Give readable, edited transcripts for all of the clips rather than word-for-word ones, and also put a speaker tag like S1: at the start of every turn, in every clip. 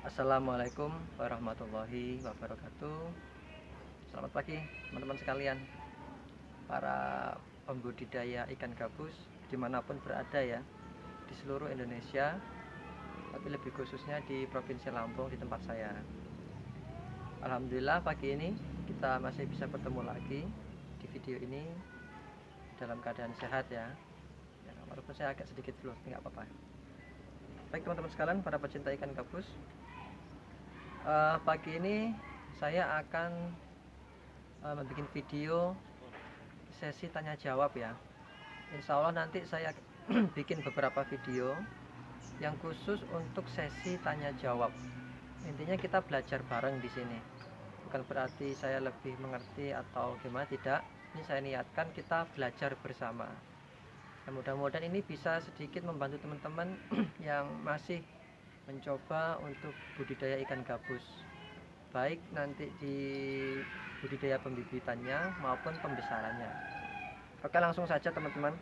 S1: Assalamualaikum warahmatullahi wabarakatuh. Selamat pagi teman-teman sekalian, para pembudidaya ikan gabus dimanapun berada ya, di seluruh Indonesia, tapi lebih khususnya di Provinsi Lampung di tempat saya. Alhamdulillah pagi ini kita masih bisa bertemu lagi di video ini dalam keadaan sehat ya. Walaupun saya agak sedikit flu, nggak apa-apa. Baik teman-teman sekalian, para pecinta ikan gabus, pagi ini saya akan membuat video sesi tanya jawab ya. Insya Allah nanti saya bikin beberapa video yang khusus untuk sesi tanya jawab. Intinya kita belajar bareng di sini. Bukan berarti saya lebih mengerti atau gimana, tidak. Ini saya niatkan kita belajar bersama. Dan mudah-mudahan ini bisa sedikit membantu teman-teman yang masih mencoba untuk budidaya ikan gabus, baik nanti di budidaya pembibitannya maupun pembesarannya. Oke, langsung saja teman-teman,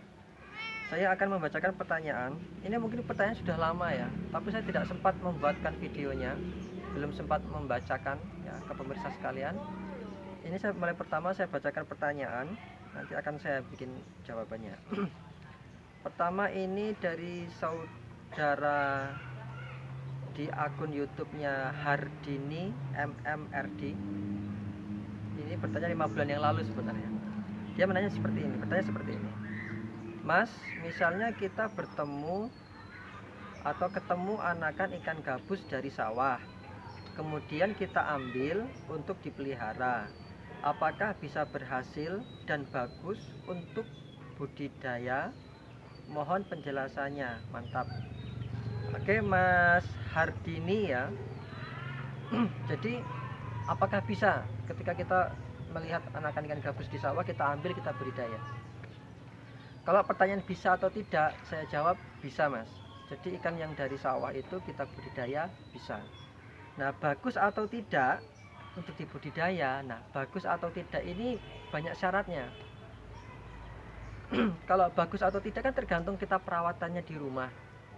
S1: saya akan membacakan pertanyaan. Ini mungkin pertanyaan sudah lama ya, tapi saya tidak sempat membuatkan videonya, belum sempat membacakan ya ke pemirsa sekalian. Ini saya mulai pertama saya bacakan pertanyaan, nanti akan saya bikin jawabannya. Pertama ini dari saudara di akun YouTube-nya Hardini MMRD. Ini bertanya 5 bulan yang lalu sebenarnya. Dia menanya seperti ini, bertanya seperti ini. Mas, misalnya kita bertemu atau ketemu anakan ikan gabus dari sawah, kemudian kita ambil untuk dipelihara, apakah bisa berhasil dan bagus untuk budidaya? Mohon penjelasannya, mantap. Oke Mas Hardini ya. Jadi apakah bisa ketika kita melihat anakan ikan gabus di sawah kita ambil, kita budidaya? Kalau pertanyaan bisa atau tidak, saya jawab bisa Mas. Jadi ikan yang dari sawah itu kita budidaya bisa. Nah, bagus atau tidak untuk dibudidaya, nah bagus atau tidak ini banyak syaratnya. Kalau bagus atau tidak kan tergantung kita perawatannya di rumah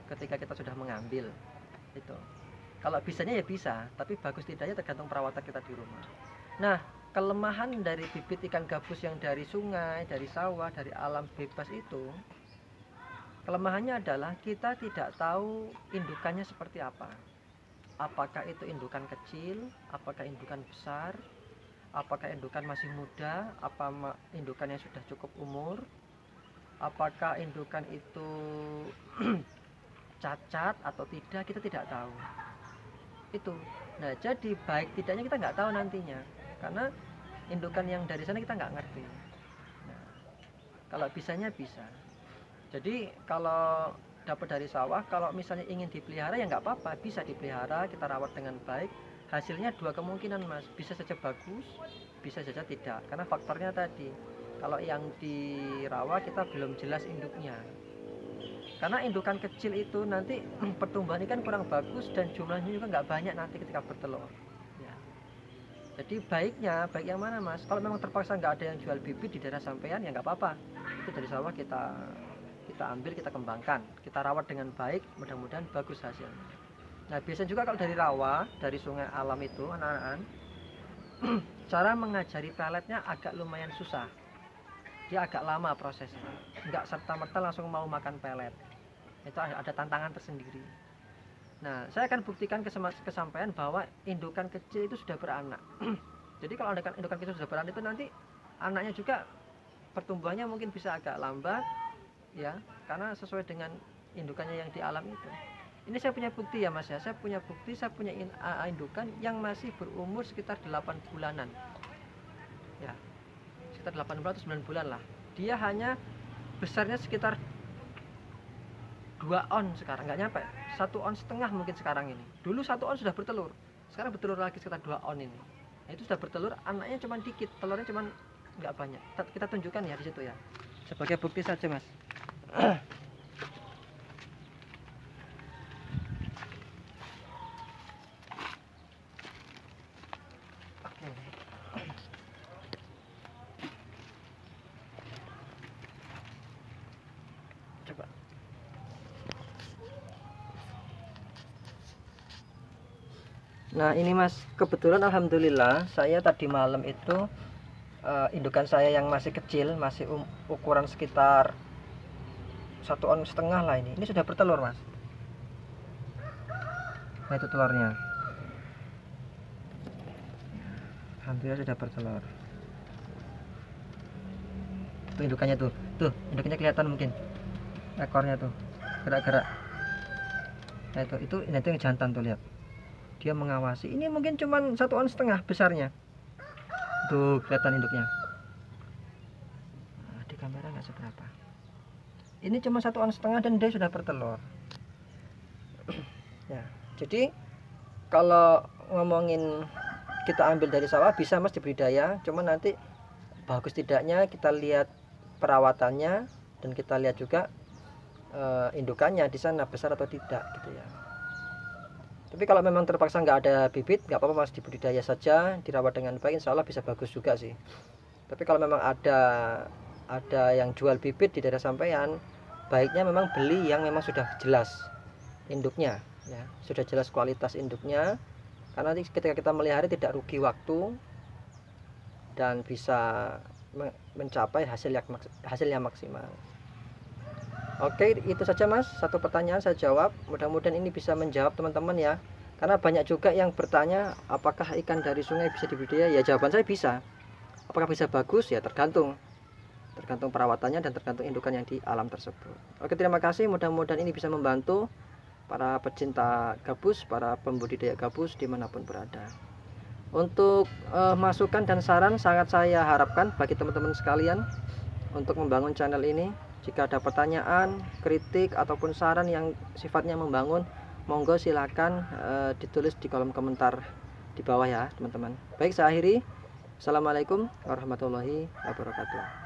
S1: ketika kita sudah mengambil itu. Kalau bisanya ya bisa, tapi bagus tidaknya tergantung perawatan kita di rumah. Nah, kelemahan dari bibit ikan gabus yang dari sungai, dari sawah, dari alam bebas itu, kelemahannya adalah kita tidak tahu indukannya seperti apa. Apakah itu indukan kecil, apakah indukan besar, apakah indukan masih muda, apa indukan yang sudah cukup umur, apakah indukan itu cacat atau tidak, kita tidak tahu itu. Nah, jadi baik tidaknya kita nggak tahu nantinya, karena indukan yang dari sana kita nggak ngerti. Nah, kalau bisanya bisa. Jadi kalau dapat dari sawah, kalau misalnya ingin dipelihara ya nggak apa-apa, bisa dipelihara, kita rawat dengan baik. Hasilnya dua kemungkinan Mas, bisa saja bagus, bisa saja tidak, karena faktornya tadi, kalau yang dirawat kita belum jelas induknya. Karena indukan kecil itu nanti pertumbuhan ikan kurang bagus dan jumlahnya juga nggak banyak nanti ketika bertelur ya. Jadi baiknya, baik yang mana Mas? Kalau memang terpaksa nggak ada yang jual bibit di daerah sampean ya nggak apa-apa, itu dari sawah kita ambil, kita kembangkan, kita rawat dengan baik, mudah-mudahan bagus hasilnya. Nah, biasanya juga kalau dari rawa, dari sungai alam itu anak-anak, cara mengajari peletnya agak lumayan susah. Dia agak lama prosesnya, nggak serta-merta langsung mau makan pelet. Itu ada tantangan tersendiri. Nah, saya akan buktikan kesampaian bahwa indukan kecil itu sudah beranak. Jadi kalau indukan kecil sudah beranak itu nanti anaknya juga pertumbuhannya mungkin bisa agak lambat ya, karena sesuai dengan indukannya yang di alam itu. Ini saya punya bukti ya Mas ya, saya punya bukti, saya punya indukan yang masih berumur sekitar 8 bulanan ya, sekitar 8 bulan atau 9 bulan lah. Dia hanya besarnya sekitar 2 on sekarang, nggak nyampe 1,5 on mungkin sekarang ini. Dulu 1 on sudah bertelur, sekarang bertelur lagi sekitar 2 on ini. Nah, itu sudah bertelur, anaknya cuma dikit, telurnya cuma nggak banyak. Kita tunjukkan ya di situ ya, sebagai bukti saja Mas. Coba. Nah ini Mas, kebetulan alhamdulillah saya tadi malam itu indukan saya yang masih kecil, masih ukuran sekitar 1,5 on lah ini sudah bertelur Mas. Nah itu telurnya, alhamdulillah sudah bertelur. Tuh indukannya tuh indukannya kelihatan mungkin ekornya tuh gerak-gerak. Nah itu yang jantan tuh, lihat dia mengawasi. Ini mungkin cuman 1,5 on besarnya. Tuh kelihatan induknya. Nah, di kamera nggak seberapa. Ini cuma 1,5 on dan dia sudah bertelur. Ya, jadi kalau ngomongin kita ambil dari sawah bisa Mas dibudidaya, cuma nanti bagus tidaknya kita lihat perawatannya dan kita lihat juga indukannya di sana besar atau tidak gitu ya. Tapi kalau memang terpaksa nggak ada bibit, nggak apa-apa Mas, dibudidaya saja, dirawat dengan baik, insya Allah bisa bagus juga sih. Tapi kalau memang ada yang jual bibit di daerah sampean, baiknya memang beli yang memang sudah jelas induknya ya, sudah jelas kualitas induknya, karena nanti ketika kita melihara tidak rugi waktu dan bisa mencapai hasil yang maksimal. Oke, itu saja Mas, satu pertanyaan saya jawab. Mudah-mudahan ini bisa menjawab teman-teman ya, karena banyak juga yang bertanya apakah ikan dari sungai bisa dibudidaya. Ya jawaban saya bisa. Apakah bisa bagus ya tergantung perawatannya dan tergantung indukan yang di alam tersebut. Oke, terima kasih, mudah-mudahan ini bisa membantu para pecinta gabus, para pembudidaya gabus dimanapun berada. Untuk masukan dan saran sangat saya harapkan bagi teman-teman sekalian untuk membangun channel ini. Jika ada pertanyaan, kritik ataupun saran yang sifatnya membangun, monggo silakan ditulis di kolom komentar di bawah ya teman-teman. Baik, saya akhiri. Assalamualaikum warahmatullahi wabarakatuh.